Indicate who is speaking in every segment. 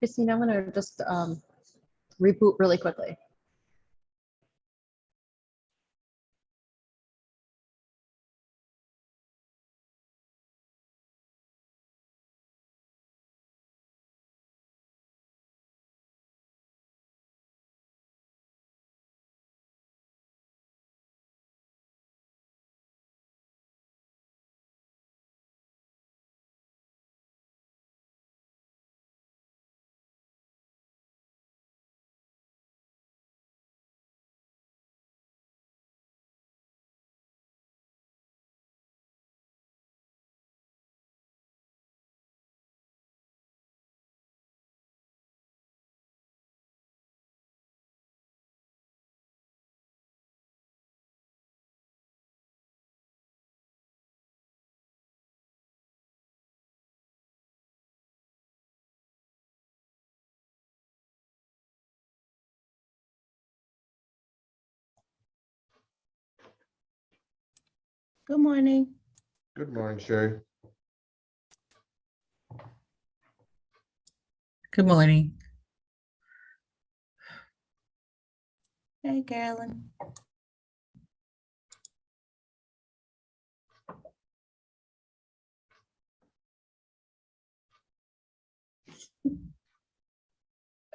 Speaker 1: Christine, I'm gonna just reboot really quickly.
Speaker 2: Good morning.
Speaker 3: Good morning, Sherry.
Speaker 4: Good morning.
Speaker 2: Hey, Carolyn.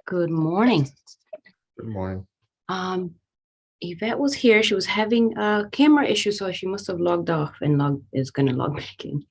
Speaker 5: Good morning.
Speaker 3: Good morning.
Speaker 5: Yvette was here. She was having a camera issue, so she must have logged off and is going to log back in.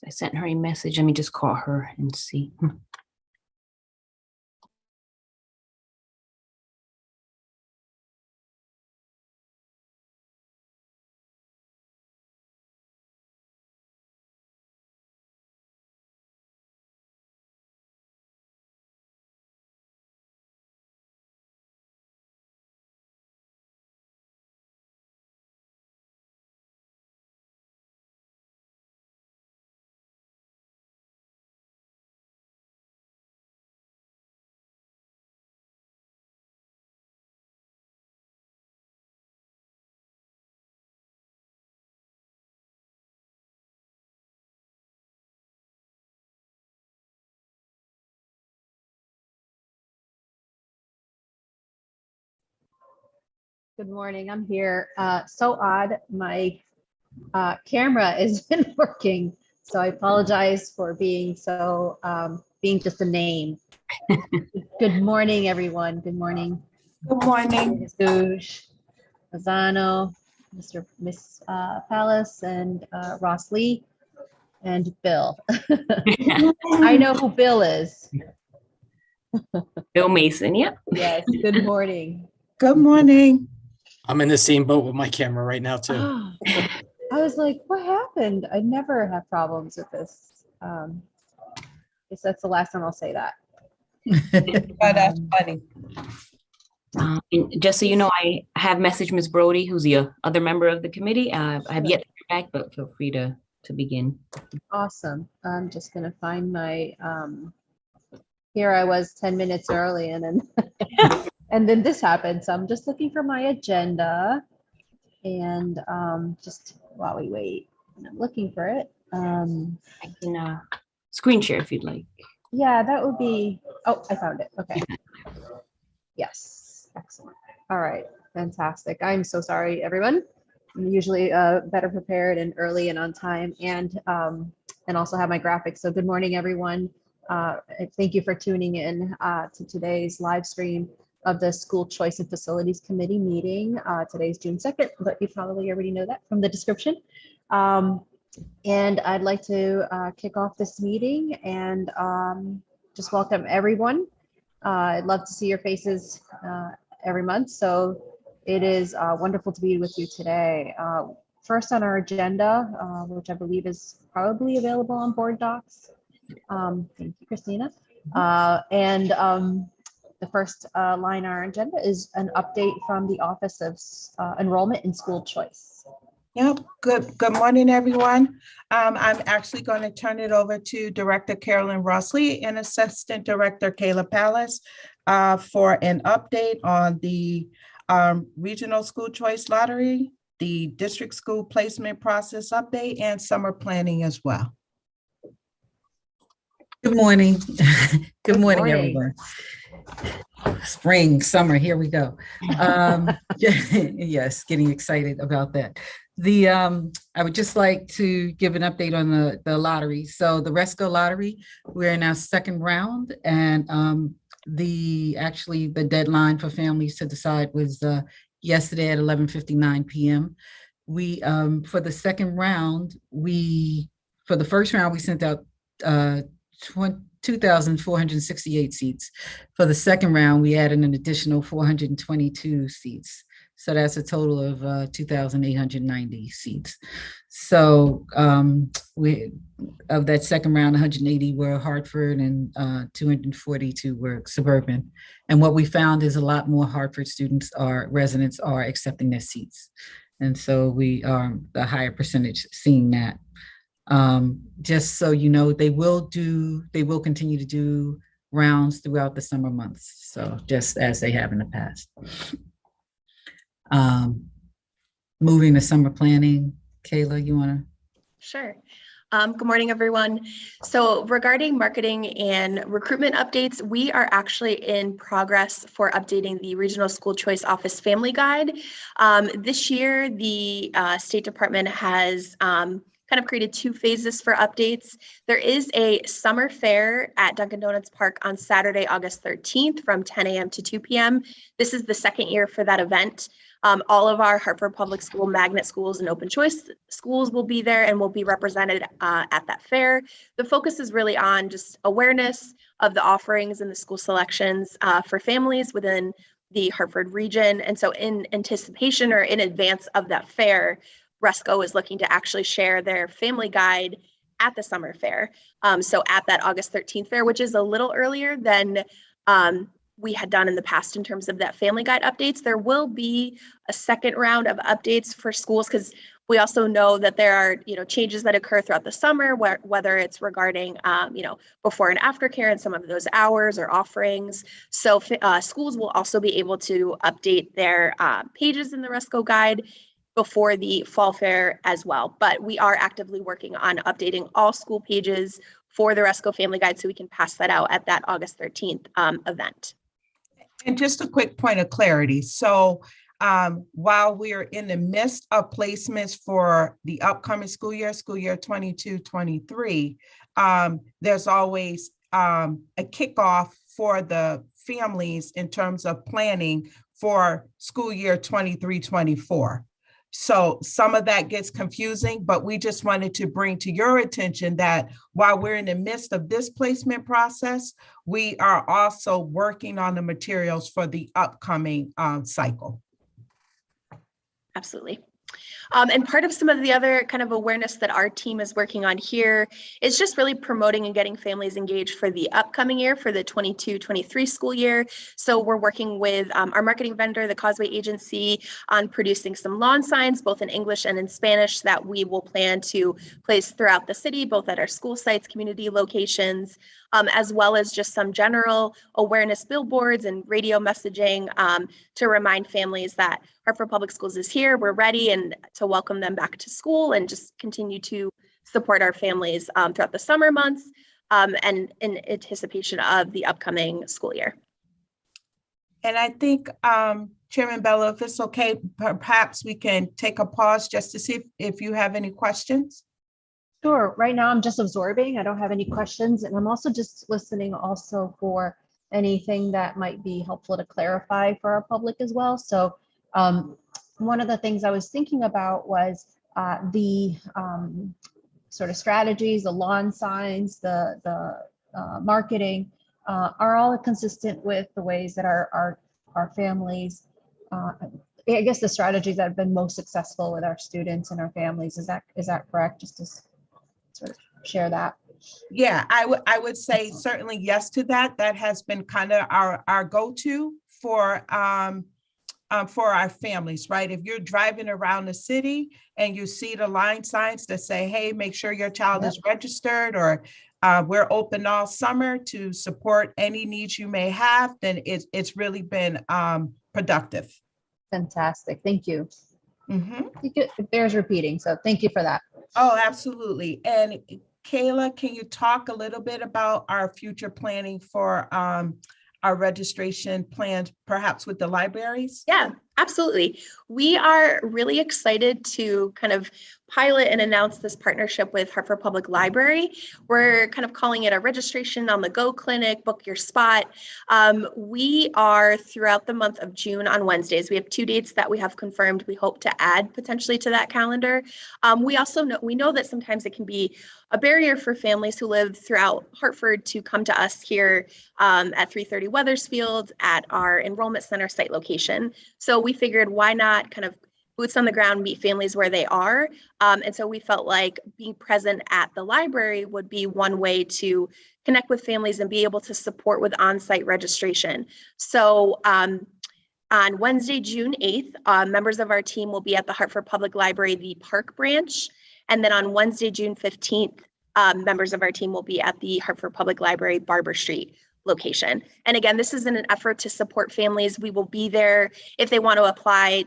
Speaker 5: I sent her a message. Let me just call her and see.
Speaker 1: Good morning, I'm here. So odd, my camera isn't working, so I apologize for being so, being just a name. Good morning, everyone. Good morning.
Speaker 2: Good morning.
Speaker 1: Jesus, Lozano, Miss Palace, and Ross Lee. and Bill. I know who Bill is.
Speaker 5: Bill Mason, yep.
Speaker 1: Yes, good morning.
Speaker 2: Good morning.
Speaker 4: I'm in the same boat with my camera right now too.
Speaker 1: I was like, what happened? I never have problems with this. Guess that's the last time I'll say that.
Speaker 2: That's funny.
Speaker 5: And just so you know, I have messaged Ms. Brody, who's the other member of the committee. I have yet to hear back, but feel free to begin.
Speaker 1: Awesome. I'm just gonna find my, here I was 10 minutes early and then, and then this happened. So I'm just looking for my agenda and just while we wait, and I'm looking for it.
Speaker 5: I can screen share if you'd like.
Speaker 1: Yeah, that would be, oh, I found it. Okay. Yes, excellent. All right, fantastic. I'm so sorry, everyone. I'm usually better prepared and early and on time and also have my graphics. So good morning, everyone. Thank you for tuning in to today's live stream of the School Choice and Facilities Committee meeting. Today's June 2nd, but you probably already know that from the description. And I'd like to kick off this meeting and just welcome everyone. I'd love to see your faces every month. So it is wonderful to be with you today. First on our agenda, which I believe is probably available on board docs. Thank you, Christina. The first line on our agenda is an update from the Office of Enrollment and School Choice.
Speaker 2: Yep. Good morning, everyone. I'm actually going to turn it over to Director Carolyn Rossley and Assistant Director Kayla Pallas for an update on the Regional School Choice Lottery, the District School Placement Process Update, and summer planning as well.
Speaker 6: Good morning. Good morning,
Speaker 1: morning.
Speaker 6: everyone. Spring, summer, here we go. Yes, getting excited about that. I would just like to give an update on the lottery. So the Resco lottery, we're in our second round, and the deadline for families to decide was yesterday at 11:59 p.m. We for the second round, for the first round we sent out 2,468 seats. For the second round, we added an additional 422 seats. So that's a total of 2,890 seats. So of that second round, 180 were Hartford and 242 were suburban. And what we found is a lot more Hartford residents are accepting their seats. And so we are the higher percentage seeing that. Just so you know, they will continue to do rounds throughout the summer months. So just as they have in the past. Moving to summer planning, Kayla, you want to?
Speaker 7: Sure. Good morning, everyone. So regarding marketing and recruitment updates, we are actually in progress for updating the Regional School Choice Office Family Guide. This year, the State Department has kind of created two phases for updates. There is a summer fair at Dunkin' Donuts Park on Saturday, August 13th from 10 a.m. to 2 p.m. This is the second year for that event. All of our Hartford Public School magnet schools and open choice schools will be there and will be represented at that fair. The focus is really on just awareness of the offerings and the school selections for families within the Hartford region. And so in anticipation or in advance of that fair, Resco is looking to actually share their family guide at the summer fair. So at that August 13th fair, which is a little earlier than we had done in the past in terms of that family guide updates, there will be a second round of updates for schools because we also know that there are, changes that occur throughout the summer, whether it's regarding, before and after care and some of those hours or offerings. So schools will also be able to update their pages in the Resco guide before the fall fair as well. But we are actively working on updating all school pages for the Resco Family Guide so we can pass that out at that August 13th event.
Speaker 2: And just a quick point of clarity. So while we're in the midst of placements for the upcoming school year 22-23, there's always a kickoff for the families in terms of planning for school year 23-24. So some of that gets confusing, but we just wanted to bring to your attention that while we're in the midst of this placement process, we are also working on the materials for the upcoming cycle.
Speaker 7: Absolutely. And part of some of the other kind of awareness that our team is working on here is just really promoting and getting families engaged for the upcoming year, for the 22-23 school year. So we're working with our marketing vendor, the Causeway Agency, on producing some lawn signs, both in English and in Spanish, that we will plan to place throughout the city, both at our school sites, community locations, as well as just some general awareness billboards and radio messaging to remind families that Hartford Public Schools is here, we're ready, and to welcome them back to school and just continue to support our families throughout the summer months and in anticipation of the upcoming school year.
Speaker 2: And I think, Chairman Bello, if it's okay, perhaps we can take a pause just to see if you have any questions.
Speaker 1: Sure. Right now, I'm just absorbing. I don't have any questions. And I'm also just listening also for anything that might be helpful to clarify for our public as well. So one of the things I was thinking about was the sort of strategies, the lawn signs, the marketing are all consistent with the ways that our families, I guess the strategies that have been most successful with our students and our families. Is that correct? Just to sort of share that.
Speaker 2: Yeah, I would say certainly yes to that. That has been kind of our go-to for our families, right? If you're driving around the city and you see the line signs that say, hey, make sure your child is registered, or we're open all summer to support any needs you may have, then it's really been productive.
Speaker 1: Fantastic. Thank you.
Speaker 2: Mm-hmm.
Speaker 1: It bears repeating. So thank you for that.
Speaker 2: Oh, absolutely. And Kayla, can you talk a little bit about our future planning for our registration plans, perhaps with the libraries?
Speaker 7: Yeah, absolutely. We are really excited to kind of pilot and announce this partnership with Hartford Public Library. We're kind of calling it a registration on the go clinic, book your spot. We are throughout the month of June on Wednesdays. We have 2 dates that we have confirmed. We hope to add potentially to that calendar. We also know that sometimes it can be a barrier for families who live throughout Hartford to come to us here at 330 Weathersfield at our enrollment center site location. So we figured, why not kind of boots on the ground, meet families where they are. And so we felt like being present at the library would be one way to connect with families and be able to support with on-site registration. So on Wednesday, June 8th, members of our team will be at the Hartford Public Library, the Park Branch. And then on Wednesday, June 15th, members of our team will be at the Hartford Public Library, Barber Street location. And again, this is in an effort to support families. We will be there if they want to apply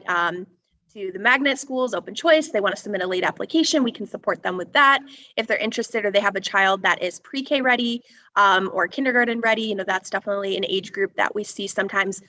Speaker 7: to the magnet schools, open choice, they want to submit a late application, we can support them with that. If they're interested or they have a child that is pre-K ready or kindergarten ready, that's definitely an age group that we see sometimes,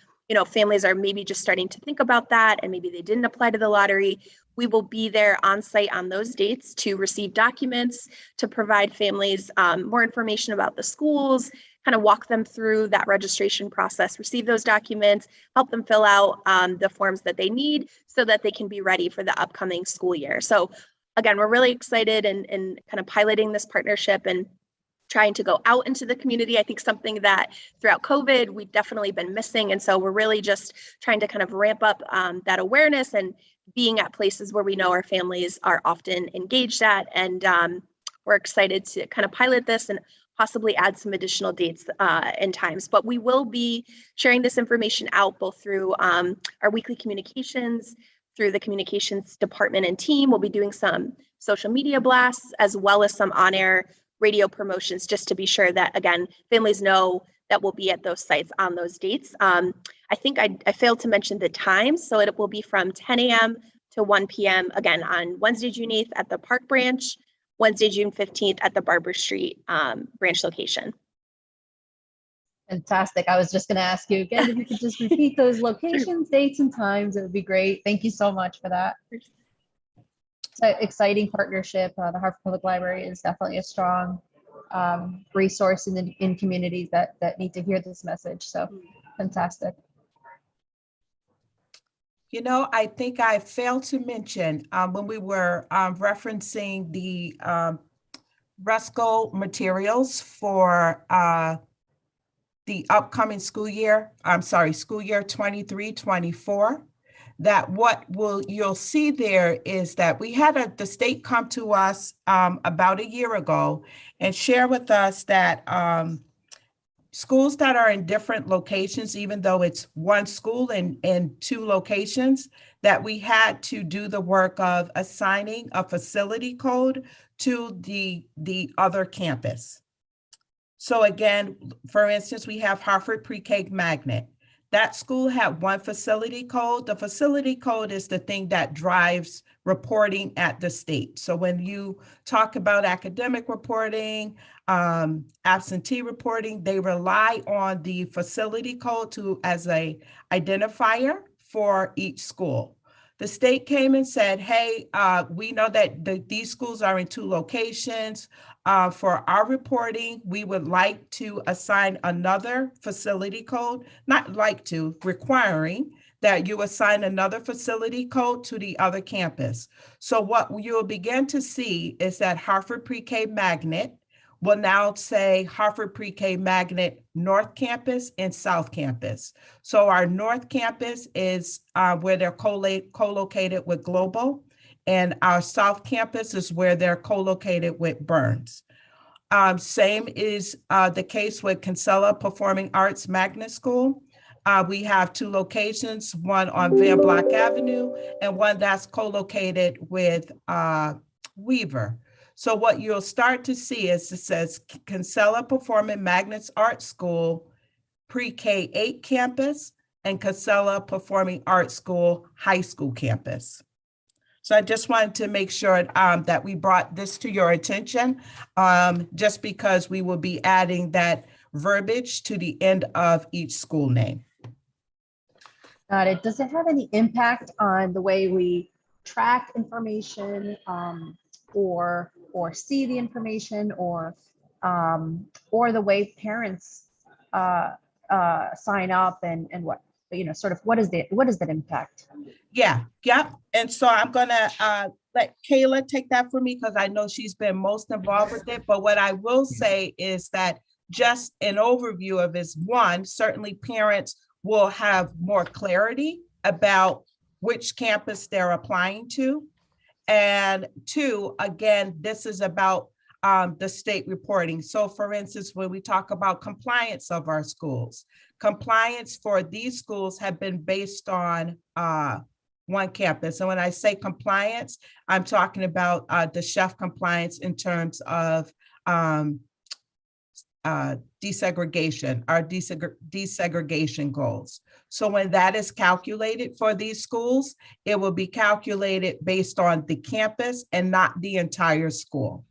Speaker 7: families are maybe just starting to think about that and maybe they didn't apply to the lottery. We will be there on site on those dates to receive documents, to provide families more information about the schools, kind of walk them through that registration process, receive those documents, help them fill out the forms that they need so that they can be ready for the upcoming school year. So again, we're really excited and kind of piloting this partnership and trying to go out into the community. I think something that throughout COVID, we've definitely been missing. And so we're really just trying to kind of ramp up that awareness and being at places where we know our families are often engaged at. And we're excited to kind of pilot this and possibly add some additional dates and times. But we will be sharing this information out both through our weekly communications, through the communications department and team. We'll be doing some social media blasts as well as some on-air radio promotions, just to be sure that, again, families know that we'll be at those sites on those dates. I think I failed to mention the times, so it will be from 10 a.m. to 1 p.m. again on Wednesday, June 8th at the Park Branch, Wednesday, June 15th at the Barber Street branch location.
Speaker 1: Fantastic. I was just going to ask you again, if you could just repeat those locations, dates, and times, it would be great. Thank you so much for that. It's an exciting partnership. The Hartford Public Library is definitely a strong resource in communities that need to hear this message. So fantastic.
Speaker 2: You know, I think I failed to mention when we were referencing the RESCO materials for the upcoming school year, school year 23-24, that you'll see there is that we had the state come to us about a year ago and share with us that schools that are in different locations, even though it's one school in two locations, that we had to do the work of assigning a facility code to the other campus. So again, for instance, we have Hartford Pre-K Magnet. That school had one facility code. The facility code is the thing that drives reporting at the state. So when you talk about academic reporting, absentee reporting, they rely on the facility code as a identifier for each school. The state came and said, hey, we know that these schools are in two locations. For our reporting, we would like to assign another facility code, not like to, requiring that you assign another facility code to the other campus. So what you'll begin to see is that Hartford Pre-K Magnet will now say Hartford Pre-K Magnet North Campus and South Campus. So our North Campus is where they're co-located with Global, and our South Campus is where they're co-located with Burns. Same is the case with Kinsella Performing Arts Magnet School. We have two locations, one on Van Block Avenue and one that's co-located with Weaver. So what you'll start to see is it says Kinsella Performing Magnets Art School Pre-K 8 campus and Kinsella Performing Arts School High School campus. So I just wanted to make sure that we brought this to your attention, just because we will be adding that verbiage to the end of each school name.
Speaker 1: Got it. Does it have any impact on the way we track information or see the information or the way parents sign up and what, sort of what is that impact?
Speaker 2: Yeah, yep. And so I'm gonna let Kayla take that for me because I know she's been most involved with it. But what I will say is that just an overview of is one, certainly parents will have more clarity about which campus they're applying to. And two, again, this is about the state reporting. So for instance, when we talk about compliance of our schools, compliance for these schools have been based on one campus. And when I say compliance, I'm talking about the chef compliance in terms of desegregation, our desegregation goals. So when that is calculated for these schools, it will be calculated based on the campus and not the entire school.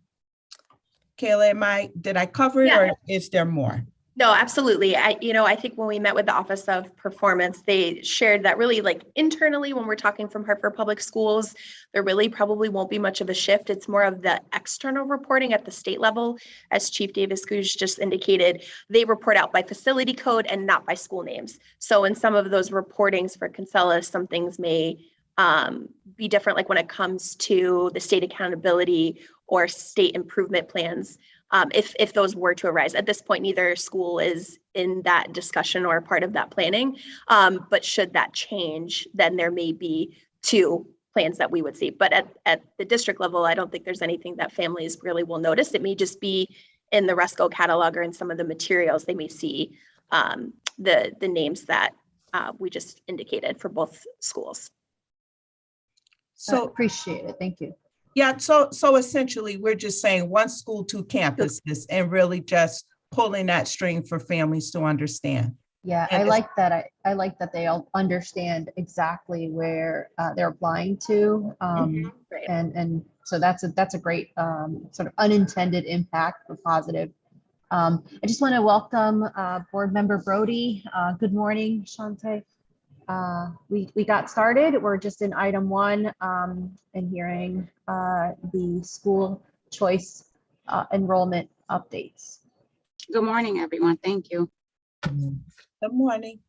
Speaker 2: Kayla, did I cover it, or is there more?
Speaker 7: No, absolutely. I think when we met with the Office of Performance, they shared that really like internally, when we're talking from Hartford Public Schools, there really probably won't be much of a shift. It's more of the external reporting at the state level. As Chief Davis Googe just indicated, they report out by facility code and not by school names. So in some of those reportings for Kinsella, some things may be different, like when it comes to the state accountability or state improvement plans. If those were to arise. At this point, neither school is in that discussion or part of that planning. But should that change, then there may be two plans that we would see. But at the district level, I don't think there's anything that families really will notice. It may just be in the RESCO catalog or in some of the materials, they may see the names that we just indicated for both schools.
Speaker 1: So appreciate it. Thank you.
Speaker 2: Yeah, so essentially, we're just saying one school, two campuses, and really just pulling that string for families to understand.
Speaker 1: Yeah, I like that. I like that they all understand exactly where they're applying to,
Speaker 7: Right.
Speaker 1: and so that's a great sort of unintended impact for positive. I just want to welcome Board Member Brody. Good morning, Shante. We got started. We're just in item 1 and hearing the school choice enrollment updates.
Speaker 8: Good morning, everyone. Thank you.
Speaker 2: Good morning.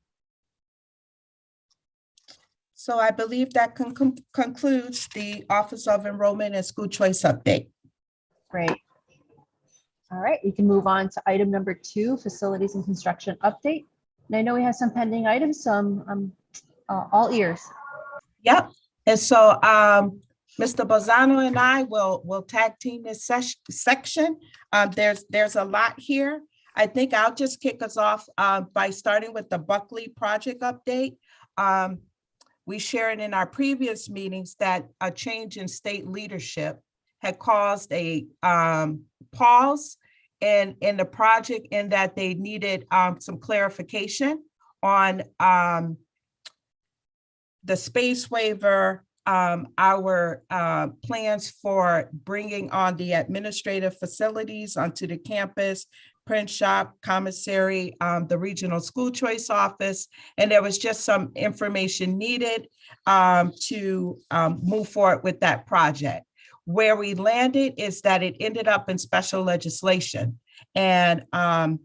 Speaker 2: So I believe that concludes the Office of Enrollment and School Choice update.
Speaker 1: Great. All right, we can move on to item number 2, facilities and construction update. And I know we have some pending items, so I'm all ears.
Speaker 2: Yep. And so Mr. Bozano and I will tag team this section. There's a lot here. I think I'll just kick us off by starting with the Buckley project update. We shared in our previous meetings that a change in state leadership had caused a pause in the project, in that they needed some clarification on the space waiver, our plans for bringing on the administrative facilities onto the campus, print shop, commissary, the regional school choice office, and there was just some information needed to move forward with that project. Where we landed is that it ended up in special legislation and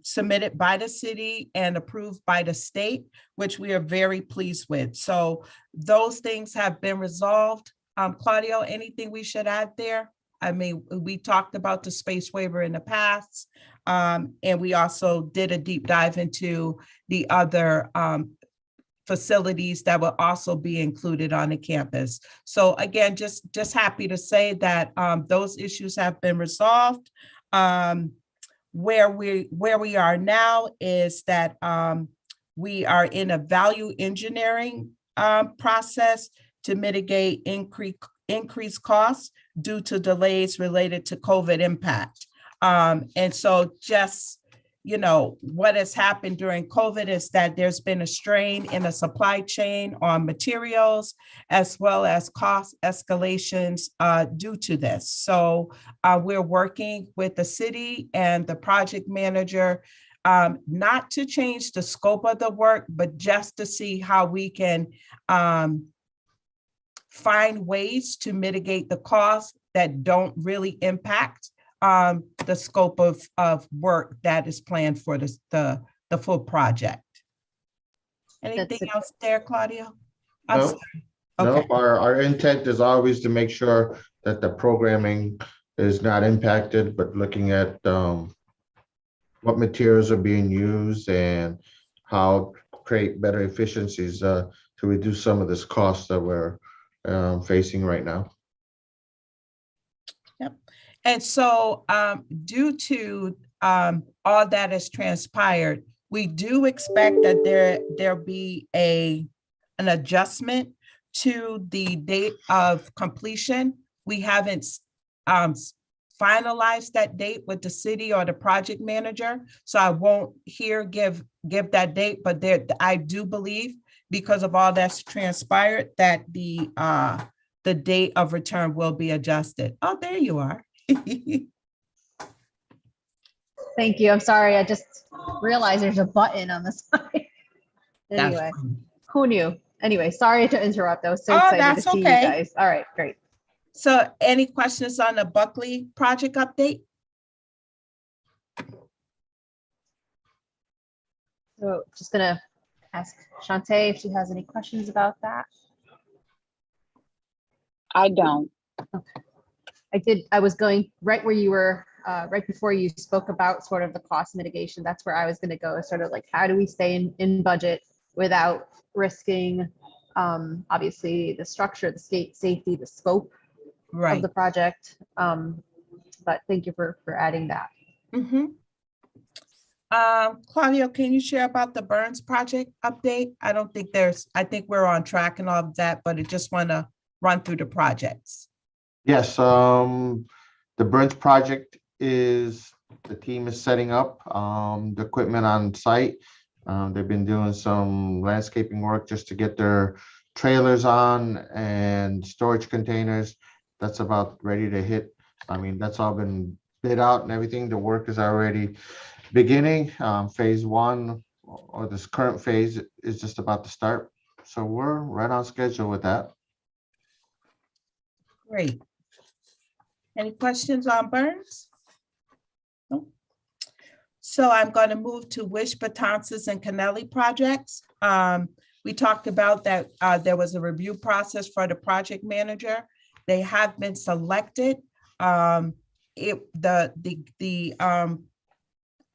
Speaker 2: submitted by the city and approved by the state, which we are very pleased with. So those things have been resolved. Claudio, anything we should add there? I mean, we talked about the space waiver in the past, and we also did a deep dive into the other facilities that will also be included on the campus. So again, just happy to say that those issues have been resolved. Where we are now is that we are in a value engineering process to mitigate increased costs due to delays related to COVID impact. And so just, you know, what has happened during COVID is that there's been a strain in the supply chain on materials, as well as cost escalations due to this. So we're working with the city and the project manager, not to change the scope of the work, but just to see how we can find ways to mitigate the costs that don't really impact the scope of work that is planned for the full project. Anything else there, Claudio?
Speaker 3: No,
Speaker 2: Okay.
Speaker 3: our intent is always to make sure that the programming is not impacted, but looking at what materials are being used and how to create better efficiencies to reduce some of this cost that we're facing right now.
Speaker 2: And so due to all that has transpired, we do expect that there'll be an adjustment to the date of completion. We haven't finalized that date with the city or the project manager, so I won't here give that date, but I do believe, because of all that's transpired, that the date of return will be adjusted. Oh, there you are.
Speaker 1: Thank you. I'm sorry. I just realized there's a button on the side. Anyway, who knew? Anyway, sorry to interrupt. I was so excited to see you guys. All right, great.
Speaker 2: So any questions on the Buckley project update?
Speaker 1: So just gonna ask Shantae if she has any questions about that.
Speaker 8: I don't.
Speaker 1: Okay. I was going right where you were, right before you spoke about sort of the cost mitigation. That's where I was going to go, sort of like, how do we stay in budget without risking, obviously, the structure, the state safety, the scope of the project. But thank you for adding that.
Speaker 2: Mm-hmm. Claudio, can you share about the Burns project update? I think we're on track and all of that, but I just want to run through the projects.
Speaker 3: Yes, the Burns project the team is setting up the equipment on site. They've been doing some landscaping work just to get their trailers on and storage containers. That's about ready to hit. I mean, that's all been bid out and everything. The work is already beginning. Phase 1, or this current phase, is just about to start. So we're right on schedule with that.
Speaker 2: Great. Any questions on Burns? No. So I'm going to move to Wish, Betances, and Kennelly projects. we talked about that there was a review process for the project manager. They have been selected. What do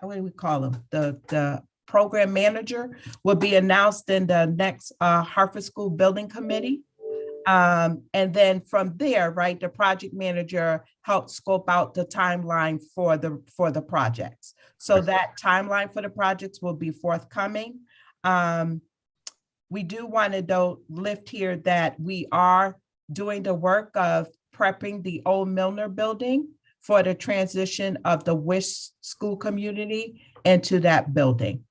Speaker 2: we call them? The program manager will be announced in the next Hartford School Building Committee. And then from there, right, the project manager helps scope out the timeline for the projects. So that timeline for the projects will be forthcoming. We do want to lift here that we are doing the work of prepping the old Milner building for the transition of the Wish school community into that building.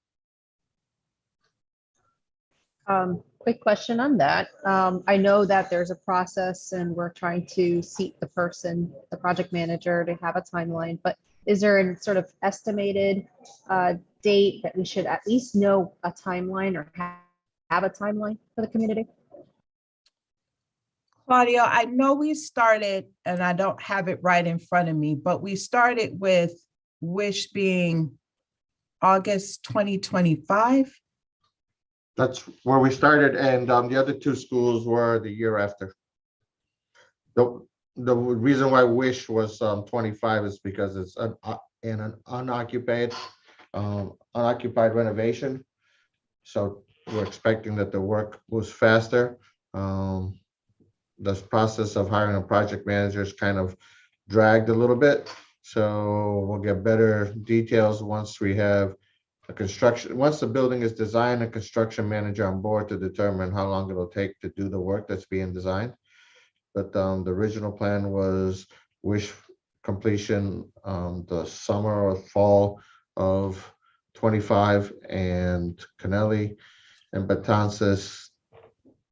Speaker 1: Quick question on that. I know that there's a process and we're trying to seat the person, the project manager, to have a timeline, but is there a sort of estimated date that we should at least know a timeline or have a timeline for the community?
Speaker 2: Claudia, I know we started, and I don't have it right in front of me, but we started with Wish being August 2025.
Speaker 3: That's where we started, and the other two schools were the year after. The reason why Wish was 25 is because it's in an unoccupied renovation. So we're expecting that the work moves faster. This process of hiring a project manager is kind of dragged a little bit. So we'll get better details once we have once the building is designed, a construction manager on board to determine how long it'll take to do the work that's being designed. But the original plan was Wish completion the summer or fall of 25, and Kennelly and Betances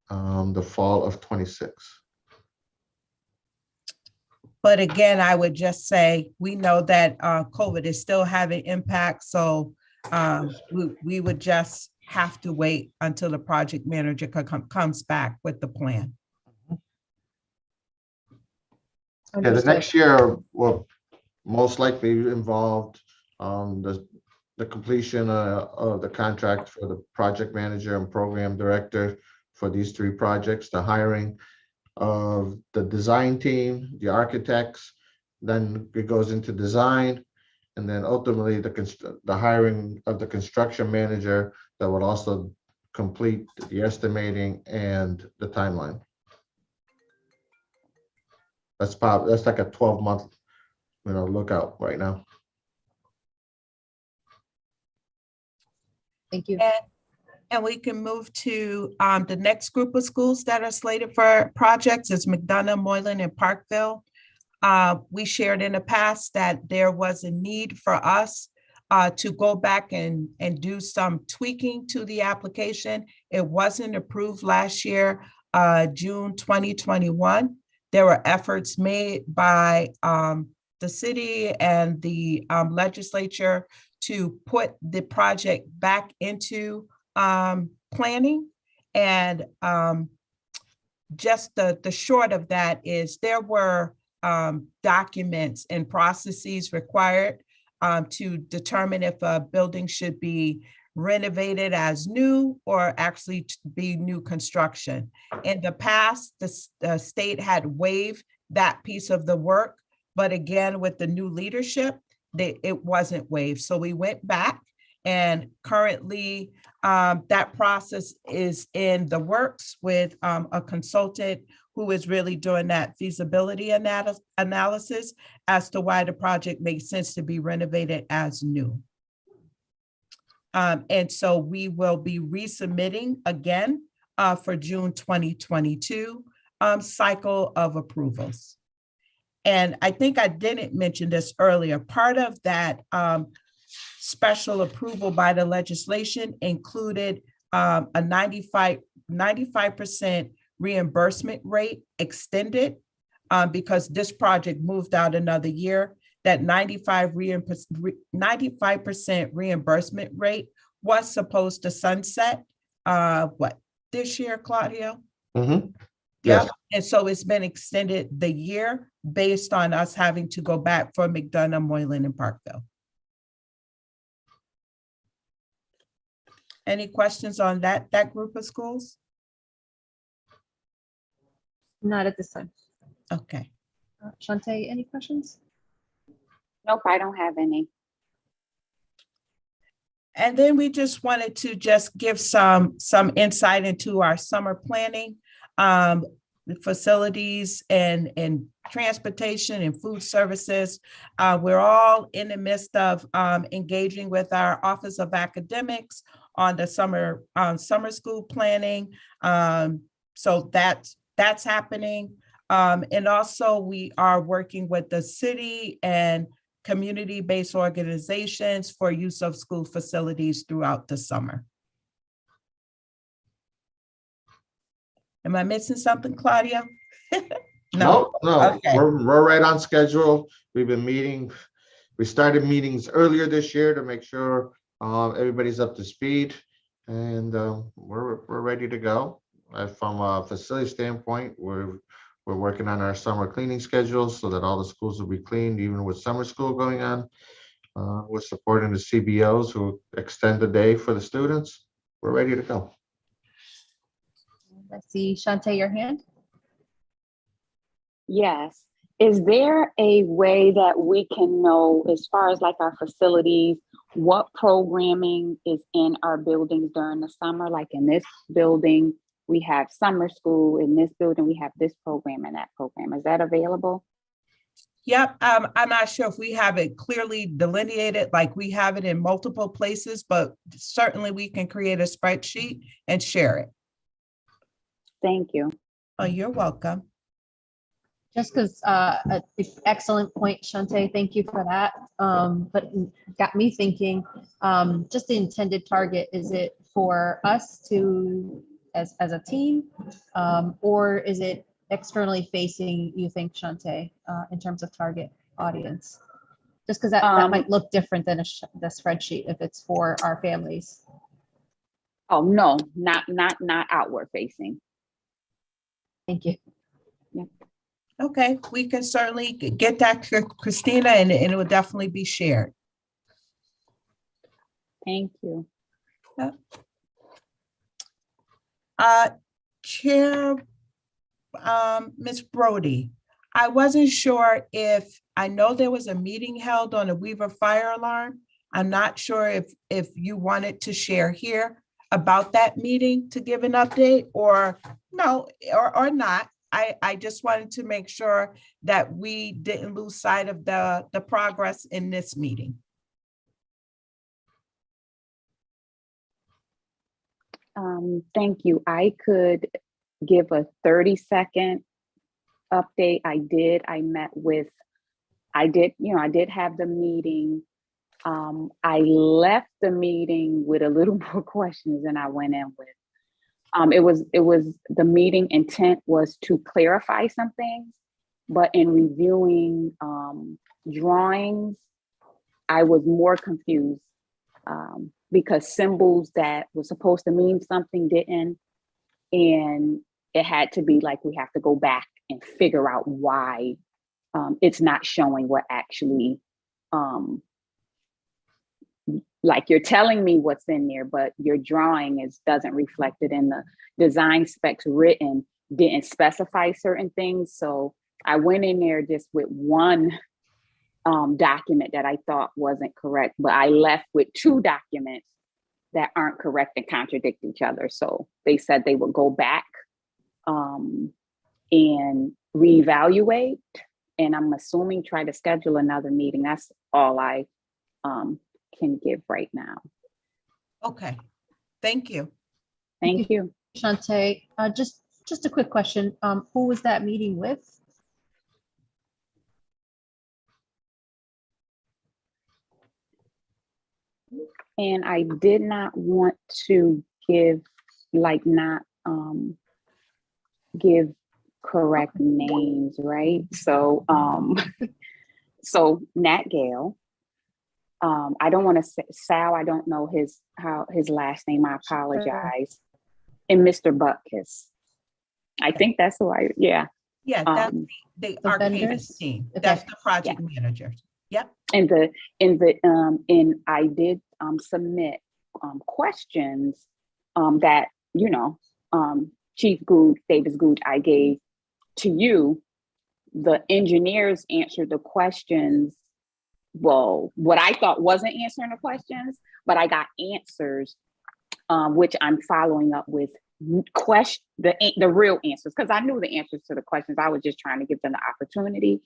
Speaker 3: the fall of 26.
Speaker 2: But again, I would just say, we know that COVID is still having impact. So we would just have to wait until the project manager comes back with the plan.
Speaker 3: Yeah, the next year will most likely involve the completion of the contract for the project manager and program director for these three projects, the hiring of the design team, the architects, then it goes into design, and then ultimately the hiring of the construction manager that would also complete the estimating and the timeline. That's like a 12-month, lookout right now.
Speaker 1: Thank you.
Speaker 2: And we can move to the next group of schools that are slated for projects is McDonough, Moylan, and Parkville. We shared in the past that there was a need for us to go back and do some tweaking to the application. It wasn't approved last year, June 2021. There were efforts made by the city and the legislature to put the project back into planning. And just the short of that is there were documents and processes required to determine if a building should be renovated as new or actually to be new construction. In the past, the state had waived that piece of the work, but again, with the new leadership, it wasn't waived. So we went back, and currently that process is in the works with a consultant who is really doing that feasibility analysis as to why the project makes sense to be renovated as new. And so we will be resubmitting again for June 2022 cycle of approvals. And I think I didn't mention this earlier. Part of that special approval by the legislation included a 95% reimbursement rate extended because this project moved out another year. That 95% reimbursement rate was supposed to sunset this year, Claudio?
Speaker 3: Mm-hmm.
Speaker 2: Yeah.
Speaker 3: Yes.
Speaker 2: And so it's been extended the year based on us having to go back for McDonough, Moylan, and Parkville. Any questions on that group of schools?
Speaker 1: Not at this time.
Speaker 2: Okay.
Speaker 1: Shante, any questions?
Speaker 8: Nope, I don't have any.
Speaker 2: And then we just wanted to just give some insight into our summer planning, the facilities and transportation and food services. We're all in the midst of engaging with our Office of Academics on the summer school planning. So that's happening. And also we are working with the city and community-based organizations for use of school facilities throughout the summer. Am I missing something, Claudia?
Speaker 3: No,
Speaker 2: Okay.
Speaker 3: we're right on schedule. We've been meeting. We started meetings earlier this year to make sure everybody's up to speed, and we're ready to go. From a facility standpoint, we're working on our summer cleaning schedules so that all the schools will be cleaned, even with summer school going on. We're supporting the CBOs who extend the day for the students. We're ready to go.
Speaker 1: I see Shante, your hand.
Speaker 8: Yes. Is there a way that we can know, as far as like our facilities, what programming is in our buildings during the summer? Like in this building, we have summer school. In this building, we have this program and that program. Is that available?
Speaker 2: Yep, I'm not sure if we have it clearly delineated, like we have it in multiple places, but certainly we can create a spreadsheet and share it.
Speaker 8: Thank you.
Speaker 2: Oh, you're welcome.
Speaker 1: Just because, excellent point, Shante, thank you for that. But got me thinking, just the intended target, is it for us to, as a team, or is it externally facing, you think, Shante, in terms of target audience? Just because that might look different than the spreadsheet if it's for our families.
Speaker 8: Oh, no, not outward facing.
Speaker 1: Thank you.
Speaker 2: Okay, we can certainly get that to Christina, and it will definitely be shared.
Speaker 8: Thank you.
Speaker 2: Chair, Ms. Brody, I wasn't sure if, I know there was a meeting held on the Weaver fire alarm. I'm not sure if you wanted to share here about that meeting to give an update, or no, or not. I just wanted to make sure that we didn't lose sight of the progress in this meeting.
Speaker 8: Thank you. I could give a 30-second update. I did have the meeting. I left the meeting with a little more questions than I went in with. It was the meeting intent was to clarify some things, but in reviewing drawings, I was more confused because symbols that were supposed to mean something didn't, and it had to be like we have to go back and figure out why it's not showing what actually like you're telling me what's in there, but your drawing doesn't reflect it in the design specs written, didn't specify certain things. So I went in there just with one document that I thought wasn't correct, but I left with two documents that aren't correct and contradict each other. So they said they would go back and reevaluate, and I'm assuming try to schedule another meeting. That's all I can give right now.
Speaker 2: Okay, thank you.
Speaker 8: Thank you.
Speaker 1: Shante, just a quick question. Who was that meeting with?
Speaker 8: And I did not want to give give correct names, right? So so Nat Gale. I don't want to say Sal, I don't know his last name, I apologize. And Mr. Butkus. I think that's who yeah.
Speaker 2: Yeah, that's the Arcadis
Speaker 1: vendors?
Speaker 2: team.
Speaker 1: Okay.
Speaker 2: That's the project manager. Yep.
Speaker 8: And I did submit questions that, you know, Chief Gooch, Davis Gooch, I gave to you. The engineers answered the questions. Well, what I thought wasn't answering the questions, but I got answers, which I'm following up with the real answers, because I knew the answers to the questions. I was just trying to give them the opportunity,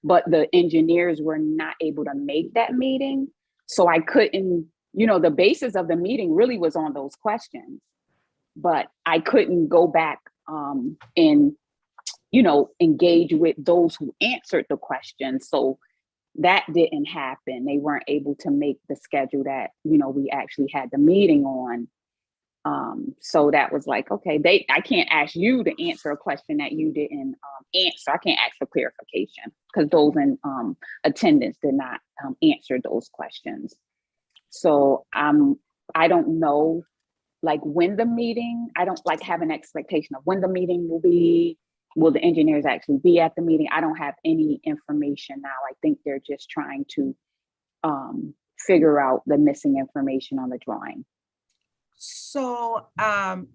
Speaker 8: but the engineers were not able to make that meeting. So I couldn't, you know, the basis of the meeting really was on those questions, but I couldn't go back and, you know, engage with those who answered the questions. So that didn't happen. They weren't able to make the schedule that, you know, we actually had the meeting on. So that was like, okay, I can't ask you to answer a question that you didn't answer. I can't ask for clarification because those in attendance did not answer those questions. So I don't know, like when the meeting, I don't like have an expectation of when the meeting will be. Will the engineers actually be at the meeting? I don't have any information now. I think they're just trying to figure out the missing information on the drawing.
Speaker 2: So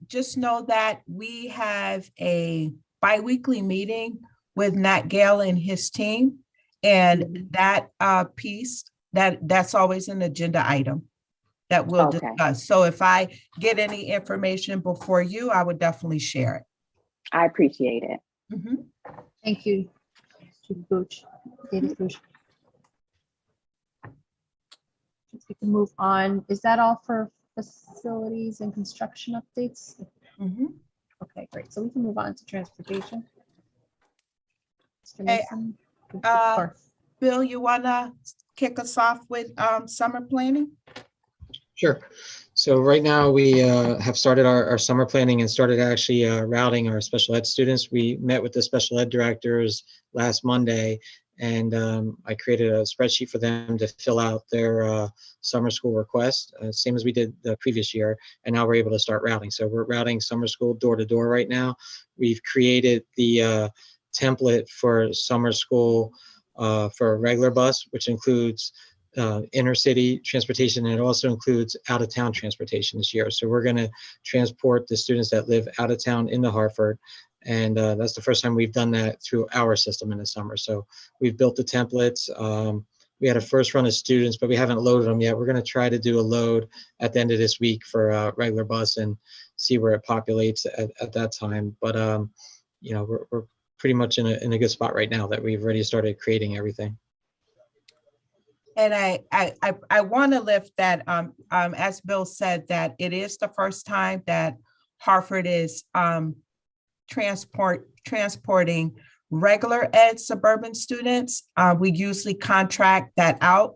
Speaker 2: just know that we have a biweekly meeting with Nat Gale and his team. And that piece, that's always an agenda item that we'll discuss. So if I get any information before you, I would definitely share it.
Speaker 8: I appreciate it.
Speaker 1: Thank you, Chief Gooch, Davis Gooch. We can move on. Is that all for facilities and construction updates? Okay, great. So we can move on to transportation. Mr.
Speaker 2: Hey,
Speaker 1: Mason,
Speaker 2: Bill, you wanna kick us off with summer planning?
Speaker 4: Sure. So right now we have started our summer planning and started actually routing our special ed students. We met with the special ed directors last Monday, and I created a spreadsheet for them to fill out their summer school request, same as we did the previous year. And now we're able to start routing. So we're routing summer school door to door right now. We've created the template for summer school for a regular bus, which includes inner city transportation, and it also includes out of town transportation this year. So we're going to transport the students that live out of town into Hartford. And that's the first time we've done that through our system in the summer. So we've built the templates. We had a first run of students, but we haven't loaded them yet. We're going to try to do a load at the end of this week for a regular bus and see where it populates at that time. But, you know, we're pretty much in a good spot right now that we've already started creating everything.
Speaker 2: And I want to lift that, as Bill said, that it is the first time that Hartford is transporting regular ed suburban students. We usually contract that out.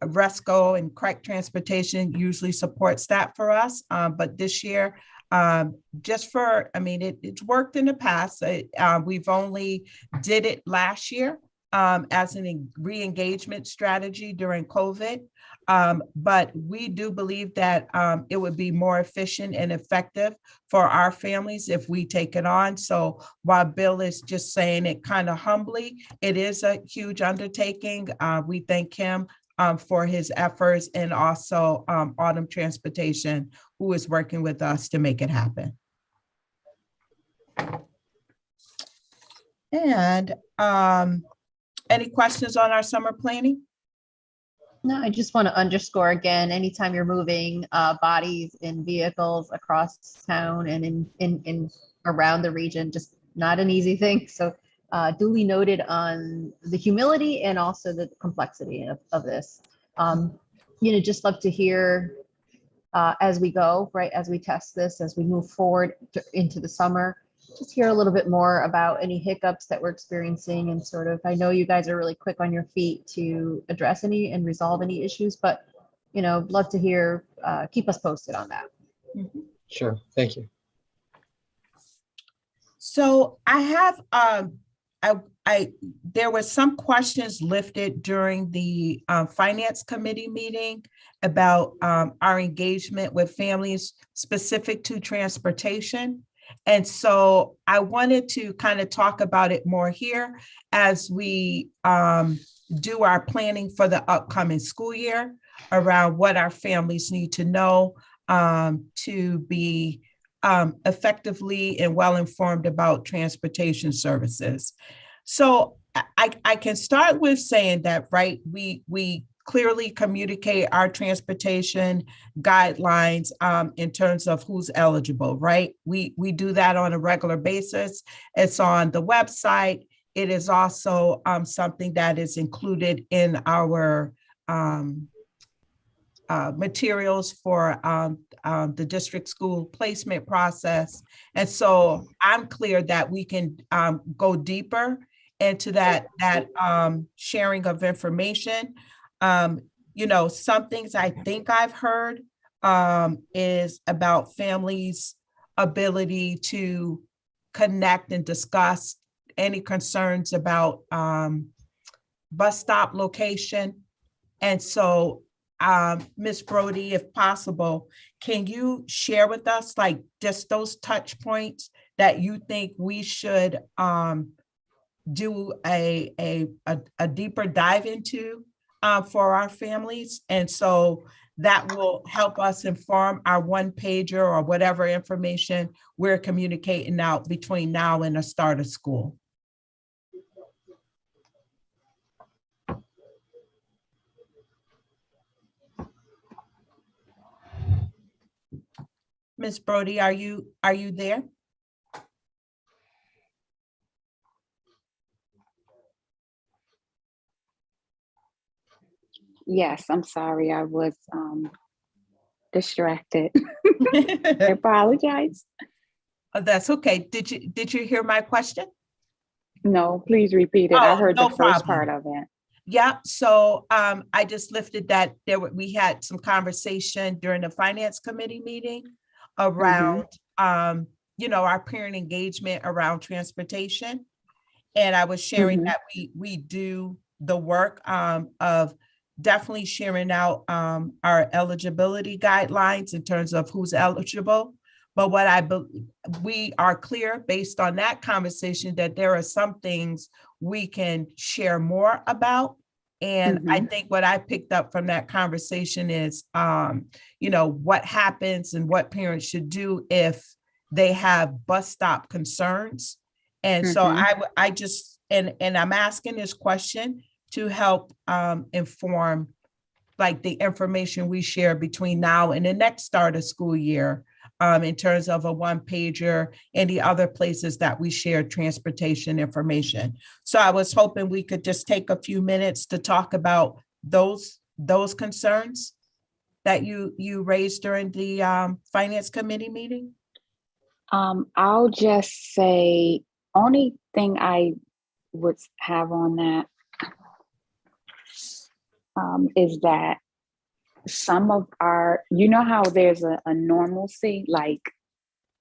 Speaker 2: Resco and Craig Transportation usually supports that for us. But this year, it's worked in the past. We've only did it last year as a re-engagement strategy during COVID. But we do believe that it would be more efficient and effective for our families if we take it on. So while Bill is just saying it kind of humbly, it is a huge undertaking. We thank him for his efforts, and also Autumn Transportation, who is working with us to make it happen. And any questions on our summer planning?
Speaker 1: No, I just want to underscore again, anytime you're moving bodies in vehicles across town and in around the region, just not an easy thing. So duly noted on the humility and also the complexity of this. Just love to hear as we go, right, as we test this, as we move forward into the summer, just hear a little bit more about any hiccups that we're experiencing, and sort of, I know you guys are really quick on your feet to address any and resolve any issues, but love to hear, keep us posted on that.
Speaker 4: Sure, thank you.
Speaker 2: So I have, there were some questions lifted during the Finance Committee meeting about our engagement with families specific to transportation. And so I wanted to kind of talk about it more here as we do our planning for the upcoming school year. around what our families need to know to be effectively and well-informed about transportation services. So I can start with saying that, right, we clearly communicate our transportation guidelines in terms of who's eligible, right? We do that on a regular basis. It's on the website. It is also something that is included in our materials for the district school placement process. And so I'm clear that we can go deeper into that sharing of information. Some things I think I've heard is about families' ability to connect and discuss any concerns about bus stop location. And so, Ms. Brody, if possible, can you share with us like just those touch points that you think we should do a deeper dive into for our families? And so that will help us inform our one pager or whatever information we're communicating out between now and the start of school. Ms. Brody, are you there?
Speaker 8: Yes, I'm sorry. I was distracted. I apologize.
Speaker 2: Oh, that's okay. Did you hear my question?
Speaker 8: No, please repeat it. I
Speaker 2: Oh,
Speaker 8: heard
Speaker 2: no
Speaker 8: the first
Speaker 2: problem.
Speaker 8: part of it.
Speaker 2: Yeah, so I just lifted that we had some conversation during the finance committee meeting around our parent engagement around transportation. And I was sharing that we do the work of definitely sharing out our eligibility guidelines in terms of who's eligible. But we are clear based on that conversation that there are some things we can share more about. And I think what I picked up from that conversation is, what happens and what parents should do if they have bus stop concerns. And so I just, and I'm asking this question to help inform like the information we share between now and the next start of school year in terms of a one pager and the other places that we share transportation information. So I was hoping we could just take a few minutes to talk about those concerns that you raised during the finance committee meeting.
Speaker 8: I'll just say, only thing I would have on that is that some of our, how there's a normalcy, like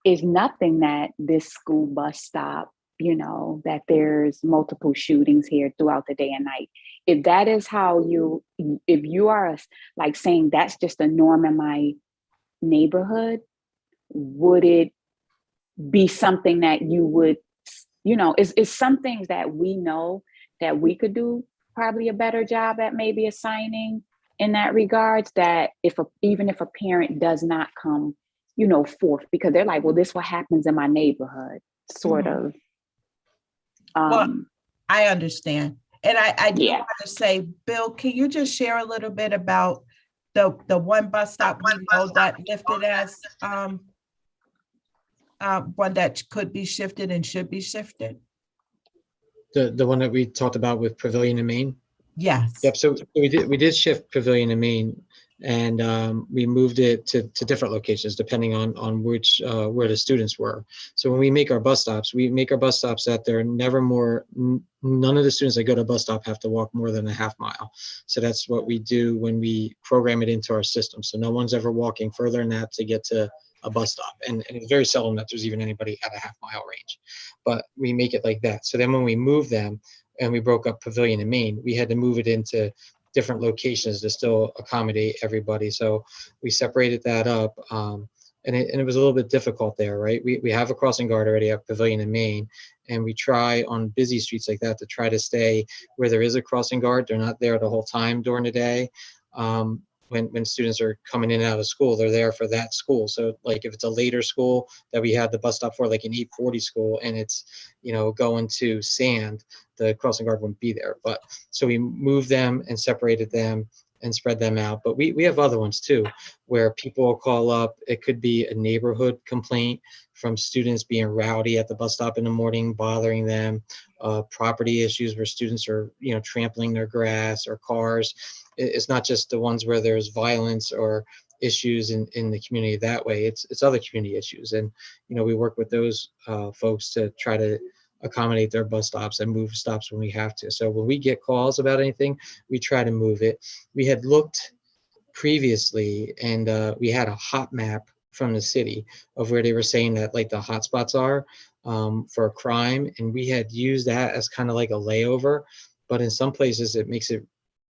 Speaker 8: is nothing that this school bus stop, that there's multiple shootings here throughout the day and night. If that is how if you are like saying that's just a norm in my neighborhood, would it be something that you would, is some things that we know that we could do probably a better job at maybe assigning in that regards, that even if a parent does not come, forth, because they're like, well, this is what happens in my neighborhood, sort of.
Speaker 2: Well, I understand. And I do
Speaker 8: Yeah.
Speaker 2: want to say, Bill, can you just share a little bit about the one bus stop we know that lifted as one that could be shifted and should be shifted?
Speaker 4: The one that we talked about with Pavilion in Maine?
Speaker 2: Yes.
Speaker 4: Yep. So we did shift Pavilion in Maine, and we moved it to different locations depending on which where the students were. So when we make our bus stops, that they're never more. None of the students that go to bus stop have to walk more than a half mile. So that's what we do when we program it into our system. So no one's ever walking further than that to get to a bus stop, and it's very seldom that there's even anybody at a half mile range. But we make it like that. So then when we move them, and we broke up Pavilion in Maine, we had to move it into different locations to still accommodate everybody. So we separated that up, and it was a little bit difficult there, right? We have a crossing guard already at Pavilion in Maine, and we try on busy streets like that to try to stay where there is a crossing guard. They're not there the whole time during the day. when students are coming in and out of school, they're there for that school. So like if it's a later school that we had the bus stop for, like an 8:40 school, and it's, going to Sand, the crossing guard wouldn't be there. But so we moved them and separated them and spread them out. But we have other ones too, where people will call up. It could be a neighborhood complaint from students being rowdy at the bus stop in the morning, bothering them, property issues where students are, trampling their grass or cars. It's not just the ones where there's violence or issues in the community that way. It's other community issues. And, we work with those folks to try to accommodate their bus stops and move stops when we have to. So when we get calls about anything, we try to move it. We had looked previously, and we had a hot map from the city of where they were saying that like the hot spots are for crime. And we had used that as kind of like a layover, but in some places it makes it,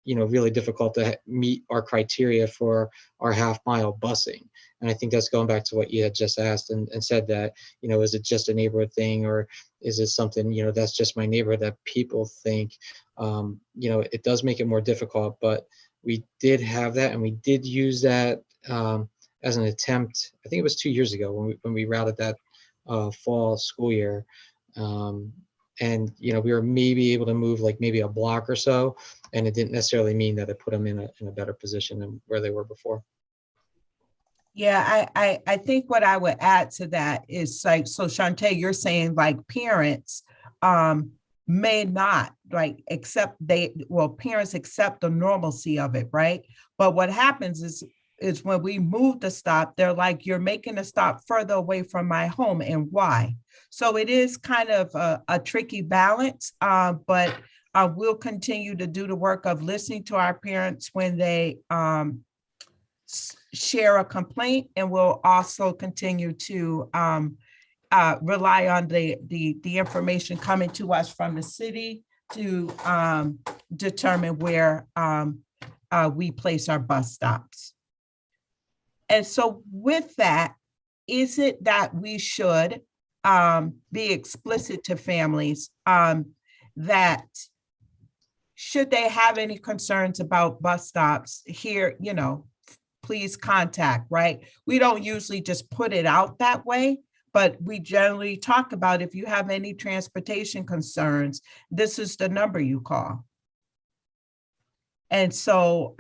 Speaker 4: really difficult to meet our criteria for our half-mile busing. And I think that's going back to what you had just asked and said that, is it just a neighborhood thing, or is it something, that's just my neighborhood that people think, it does make it more difficult. But we did have that, and we did use that as an attempt. I think it was 2 years ago when we routed that fall school year. And we were maybe able to move like maybe a block or so, and it didn't necessarily mean that it put them in a better position than where they were before.
Speaker 2: Yeah, I think what I would add to that is like, so Shantae, you're saying like parents may not like parents accept the normalcy of it, right? But what happens is when we move the stop, they're like, you're making a stop further away from my home, and why? So it is kind of a tricky balance, but we'll continue to do the work of listening to our parents when they share a complaint, and we'll also continue to rely on the information coming to us from the city to determine where we place our bus stops. And so with that, is it that we should be explicit to families that should they have any concerns about bus stops here, please contact, right? We don't usually just put it out that way, but we generally talk about if you have any transportation concerns, this is the number you call. And so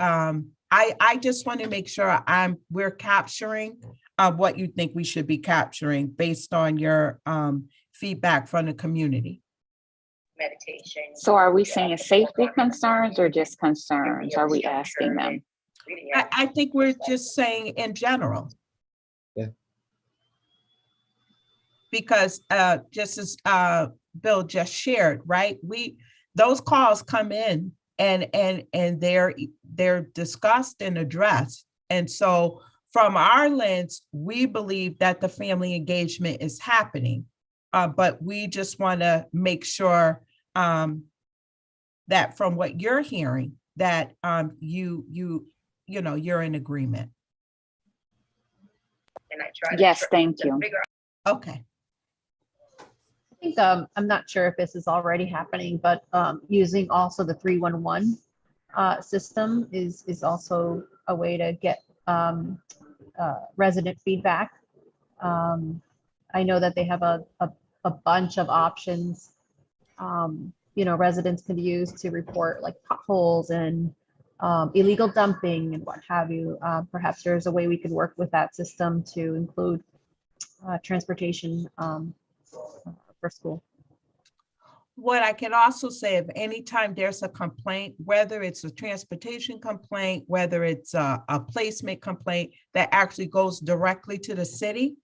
Speaker 2: I just want to make sure we're capturing what you think we should be capturing based on your feedback from the community.
Speaker 8: Meditation. So are we saying safety concerns or just concerns? Are we asking them?
Speaker 2: I think we're just saying in general.
Speaker 4: Yeah.
Speaker 2: Because just as Bill just shared, right? Those calls come in and they're discussed and addressed. And so from our lens, we believe that the family engagement is happening. But we just want to make sure that from what you're hearing, that you're in agreement.
Speaker 8: Yes, thank you.
Speaker 2: Okay.
Speaker 1: I think I'm not sure if this is already happening, but using also the 311 system is also a way to get resident feedback. I know that they have a bunch of options, residents can use to report like potholes and illegal dumping and what have you. Perhaps there's a way we could work with that system to include transportation for school.
Speaker 2: What I can also say, if anytime there's a complaint, whether it's a transportation complaint, whether it's a placement complaint that actually goes directly to the city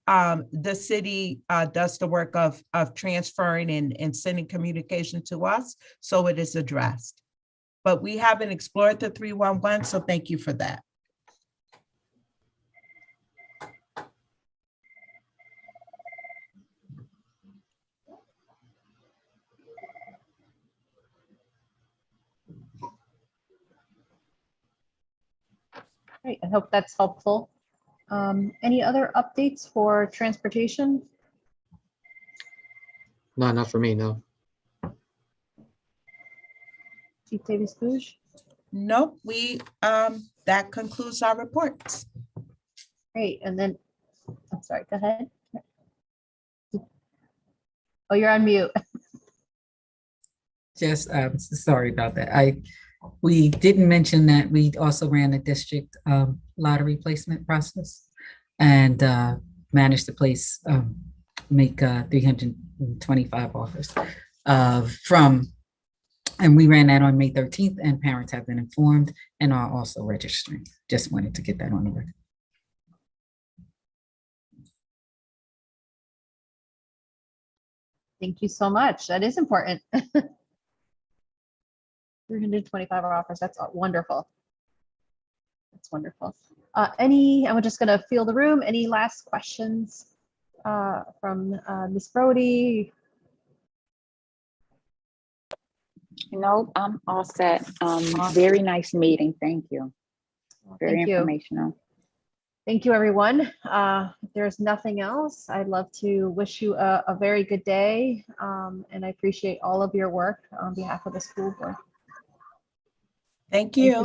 Speaker 2: does the work of transferring and sending communication to us, so it is addressed. But we haven't explored the 311, so thank you for that.
Speaker 1: Great, I hope that's helpful. Any other updates for transportation?
Speaker 4: No, not for me, no.
Speaker 1: Chief Davis Bouge?
Speaker 2: Nope, that concludes our reports.
Speaker 1: Great. And then, I'm sorry, go ahead. Oh, you're on mute.
Speaker 6: Just, sorry about that. We didn't mention that we also ran a district lottery placement process and managed to make 325 offers and we ran that on May 13th, and parents have been informed and are also registering. Just wanted to get that on the record.
Speaker 1: Thank you so much. That is important. 325 offers. That's wonderful. That's wonderful. I'm just going to feel the room. Any last questions from Ms. Brody?
Speaker 8: No, I'm all set. Very nice meeting. Thank you. Very
Speaker 1: Thank you.
Speaker 8: informational.
Speaker 1: Thank you, everyone. If there's nothing else, I'd love to wish you a very good day. And I appreciate all of your work on behalf of the school board.
Speaker 2: Thank
Speaker 1: Thank
Speaker 2: you.
Speaker 1: you